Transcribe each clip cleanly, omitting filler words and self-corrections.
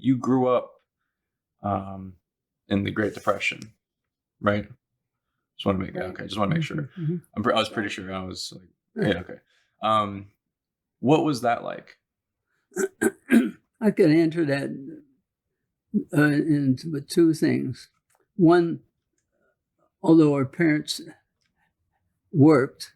you grew up in the Great Depression, right? Just want to make Just want to make sure. Mm-hmm. I was pretty sure. I was like, yeah, okay. What was that like? I could answer that with two things. One, although our parents worked,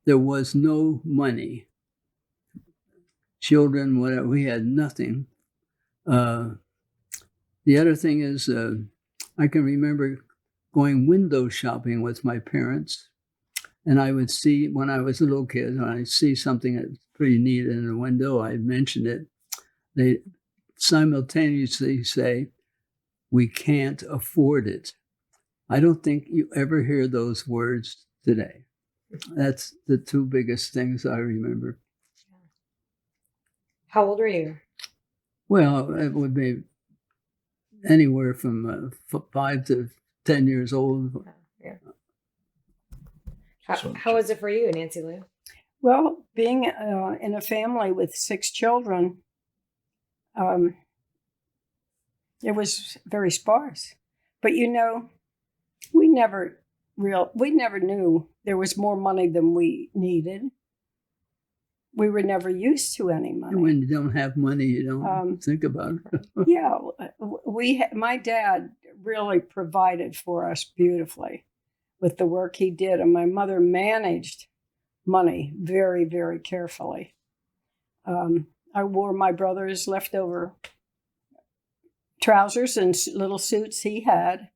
there was no money. Children, whatever, we had nothing. The other thing is, I can remember going window shopping with my parents, and I would see, when I was a little kid, when I see something that's pretty neat in a window, I mentioned it. They simultaneously say, "We can't afford it." I don't think you ever hear those words today. That's the two biggest things I remember. How old were you? Well, it would be anywhere from 5 to 10 years old. Yeah. How was it for you, Nancy Lou? Well, being in a family with 6 children, it was very sparse. But we never knew there was more money than we needed. We were never used to any money. And when you don't have money, you don't think about it. Yeah, my dad really provided for us beautifully with the work he did, and my mother managed money very, very carefully. I wore my brother's leftover trousers and little suits he had,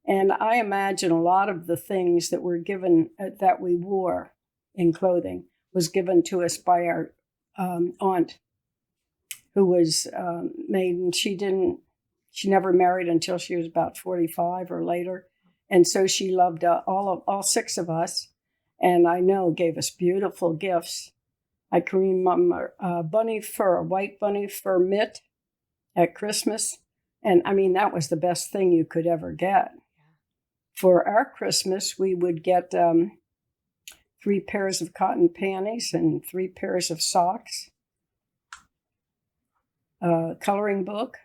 and I imagine a lot of the things that were given that we wore in clothing was given to us by our aunt, who was maiden. She never married until she was about 45 or later, and so she loved all 6 of us, and I know gave us beautiful gifts. I can remember a white bunny fur mitt at Christmas, and I mean that was the best thing you could ever get. For our Christmas, we would get 3 pairs of cotton panties and 3 pairs of socks, a coloring book,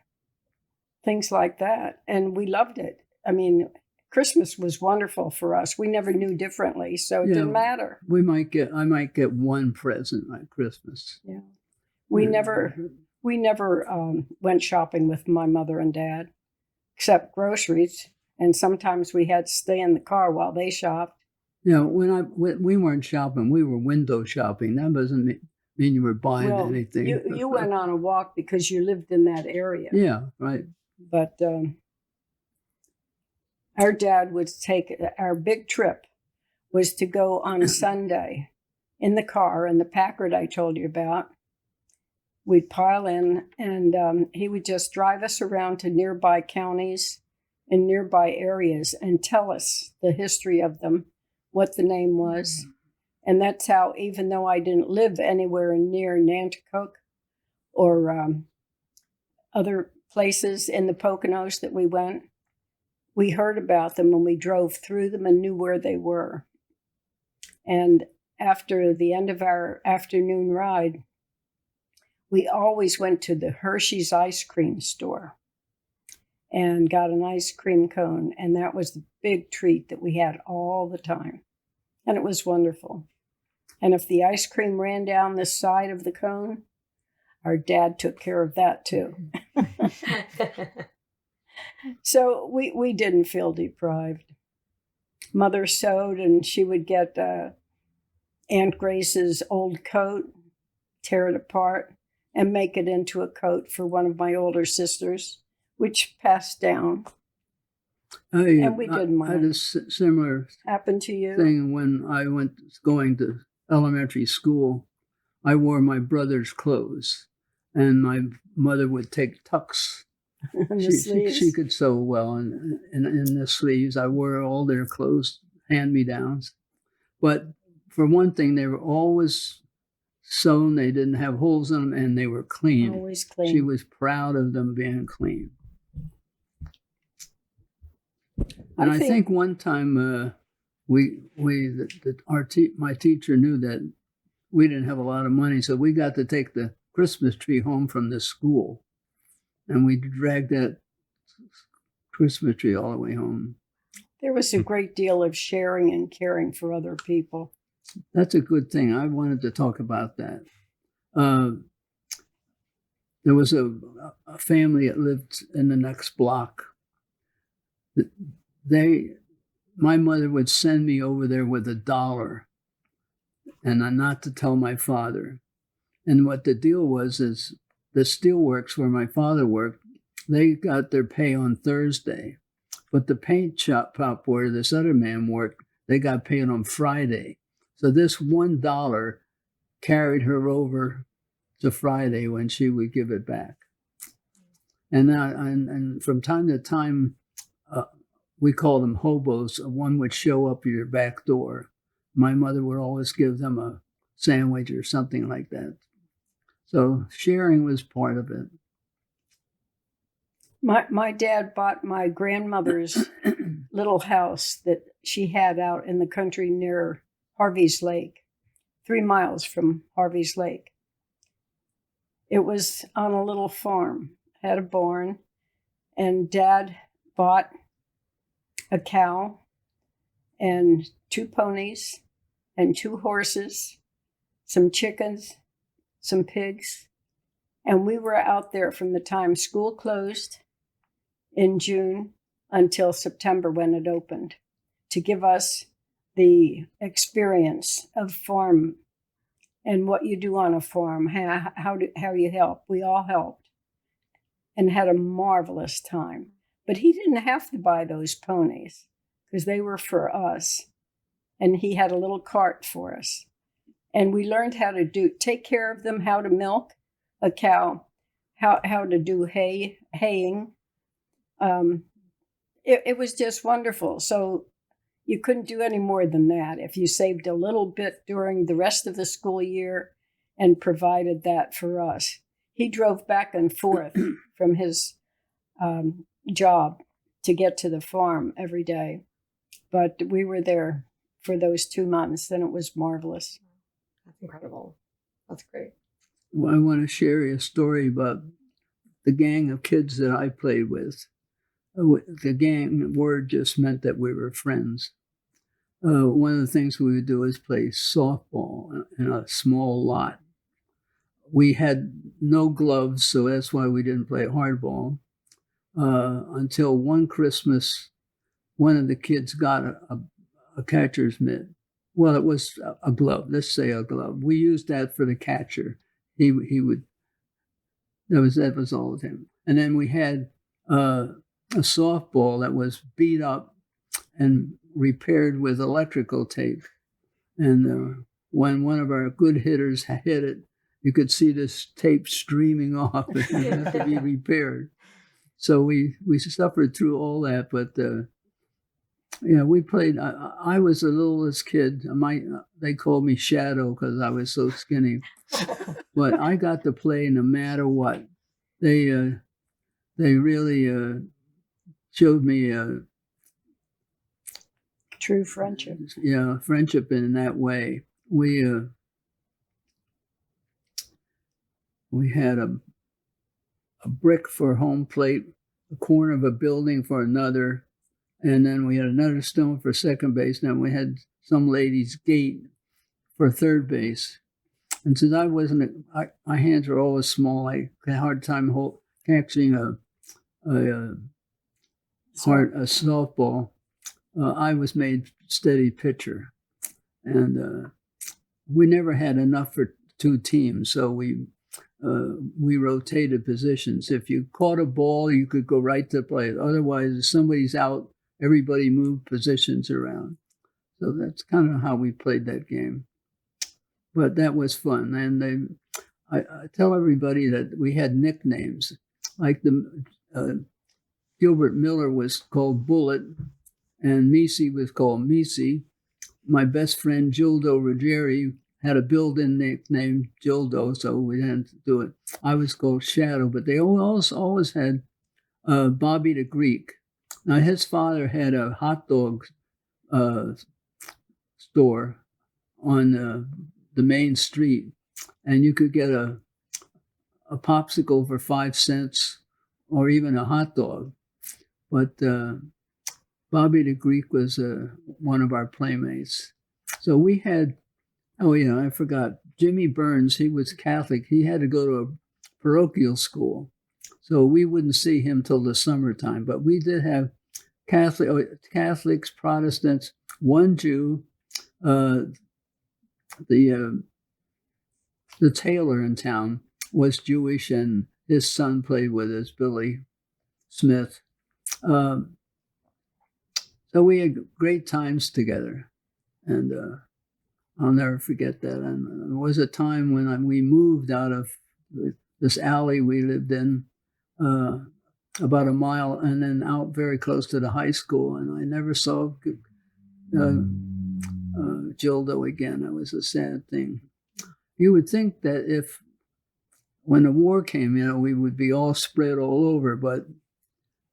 things like that. And we loved it. I mean, Christmas was wonderful for us. We never knew differently, so it didn't matter. I might get one present at Christmas. Yeah. We never went shopping with my mother and dad, except groceries. And sometimes we had to stay in the car while they shopped. We weren't shopping, we were window shopping. That doesn't mean you were buying anything. You went on a walk because you lived in that area. Yeah, right. But our dad would take, our big trip was to go on a Sunday in the car, in the Packard I told you about. We'd pile in, and he would just drive us around to nearby counties and nearby areas and tell us the history of them, what the name was. And that's how, even though I didn't live anywhere near Nanticoke or other places in the Poconos that we went, we heard about them when we drove through them and knew where they were. And after the end of our afternoon ride, we always went to the Hershey's ice cream store and got an ice cream cone. And that was the big treat that we had all the time. And it was wonderful. And if the ice cream ran down the side of the cone, our dad took care of that too. So we didn't feel deprived. Mother sewed, and she would get Aunt Grace's old coat, tear it apart, and make it into a coat for one of my older sisters, which passed down. And we didn't mind. I had a similar happened to you thing when I was going to elementary school. I wore my brother's clothes, and my mother would take tucks. She could sew well in the sleeves. I wore all their clothes, hand-me-downs. But for one thing, they were always sewn. They didn't have holes in them, and they were clean. Always clean. She was proud of them being clean. And I think one time my teacher knew that we didn't have a lot of money, so we got to take the Christmas tree home from the school. and we dragged that Christmas tree all the way home. There was a great deal of sharing and caring for other people. That's a good thing. I wanted to talk about that. There was a family that lived in the next block. My mother would send me over there with $1, and not to tell my father. And what the deal was is the steelworks where my father worked, they got their pay on Thursday. But the paint shop where this other man worked, they got paid on Friday. So this $1 carried her over to Friday when she would give it back. And from time to time, we call them hobos. One would show up at your back door. My mother would always give them a sandwich or something like that. So sharing was part of it. My dad bought my grandmother's little house that she had out in the country near Harvey's Lake, 3 miles from Harvey's Lake. It was on a little farm, had a barn, and Dad bought a cow and 2 ponies and 2 horses, some chickens, some pigs, and we were out there from the time school closed in June until September when it opened to give us the experience of farm and what you do on a farm, how you help. We all helped and had a marvelous time. But he didn't have to buy those ponies because they were for us. And he had a little cart for us. And we learned how to take care of them, how to milk a cow, how to do haying. It was just wonderful. So you couldn't do any more than that if you saved a little bit during the rest of the school year and provided that for us. He drove back and forth from his job to get to the farm every day. But we were there for those 2 months, and it was marvelous. That's incredible. That's great. Well, I want to share you a story about the gang of kids that I played with. The gang word just meant that we were friends. One of the things we would do is play softball in a small lot. We had no gloves, so that's why we didn't play hardball. Until one Christmas, one of the kids got a catcher's mitt. Well, it was a glove. Let's say a glove. We used that for the catcher. He would. That was all of him. And then we had a softball that was beat up and repaired with electrical tape. And when one of our good hitters hit it, you could see this tape streaming off and it had to be repaired. So we suffered through all that, but we played. I was the littlest kid. They called me Shadow because I was so skinny, but I got to play no matter what. They really showed me True friendship. Yeah, friendship in that way. We had a brick for home plate, a corner of a building for another, and then we had another stone for second base. Then we had some lady's gate for third base. And since I wasn't, my hands were always small. I had a hard time catching a softball. I was made steady pitcher, and we never had enough for 2 teams, so we rotated positions. If you caught a ball, you could go right to play it. Otherwise, if somebody's out, everybody moved positions around. So that's kind of how we played that game. But that was fun. And I tell everybody that we had nicknames. Like Gilbert Miller was called Bullet, and Misi was called Misi. My best friend, Gildo Ruggieri, had a built-in nickname, Gildo, so we didn't do it. I was called Shadow, but they always had Bobby the Greek. Now, his father had a hot dog store on the main street, and you could get a popsicle for 5 cents or even a hot dog. But Bobby the Greek was one of our playmates. So we had, I forgot, Jimmy Burns, he was Catholic. He had to go to a parochial school. So we wouldn't see him till the summertime. But we did have Catholics, Protestants, one Jew, the tailor in town was Jewish, and his son played with us, Billy Smith. So we had great times together, and I'll never forget that. And there was a time when we moved out of this alley we lived in, about a mile, and then out very close to the high school, and I never saw Gildo again. That was a sad thing. You would think that when the war came, we would be all spread all over, but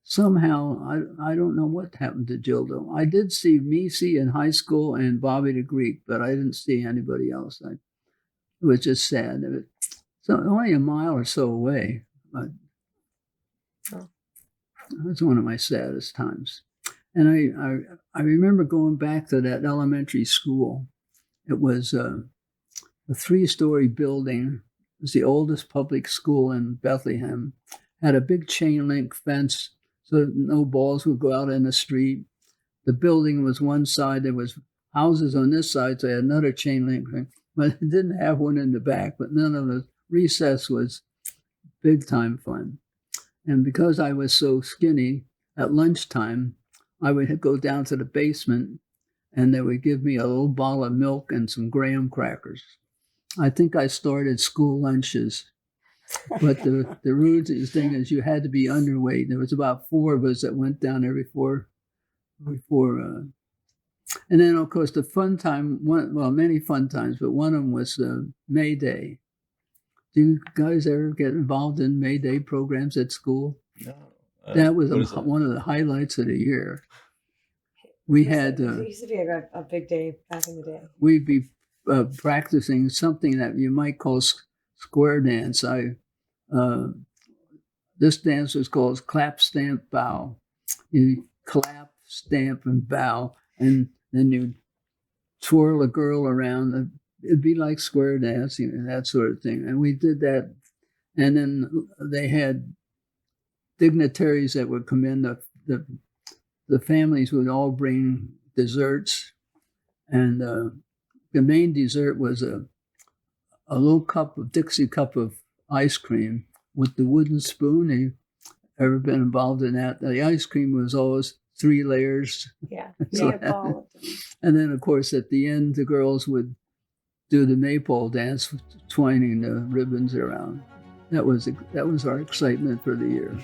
somehow, I don't know what happened to Gildo. I did see Misi in high school and Bobby the Greek, but I didn't see anybody else. It was just sad. So only a mile or so away. But that was one of my saddest times. And I remember going back to that elementary school. It was a 3-story building. It was the oldest public school in Bethlehem. Had a big chain link fence so no balls would go out in the street. The building was one side. There was houses on this side, so I had another chain link thing. But it didn't have one in the back. But none of the recess was big time fun. And because I was so skinny, at lunchtime, I would go down to the basement, and they would give me a little bottle of milk and some graham crackers. I think I started school lunches. But the rudest thing is you had to be underweight. There was about 4 of us that went down every four. And then, of course, the fun time, many fun times, but one of them was May Day. Do you guys ever get involved in May Day programs at school? No. That was one of the highlights of the year. We had... it used to be a big day back in the day. We'd be practicing something that you might call square dance. This dance was called clap, stamp, bow. You clap, stamp, and bow, and then you twirl a girl around. It'd be like square dancing, that sort of thing. And we did that. And then they had dignitaries that would come in. The families would all bring desserts, and the main dessert was a little Dixie cup of ice cream with the wooden spoon. Have you ever been involved in that? The ice cream was always 3 layers. Yeah. And then, of course, at the end, the girls would do the maypole dance, twining the ribbons around. That was our excitement for the year.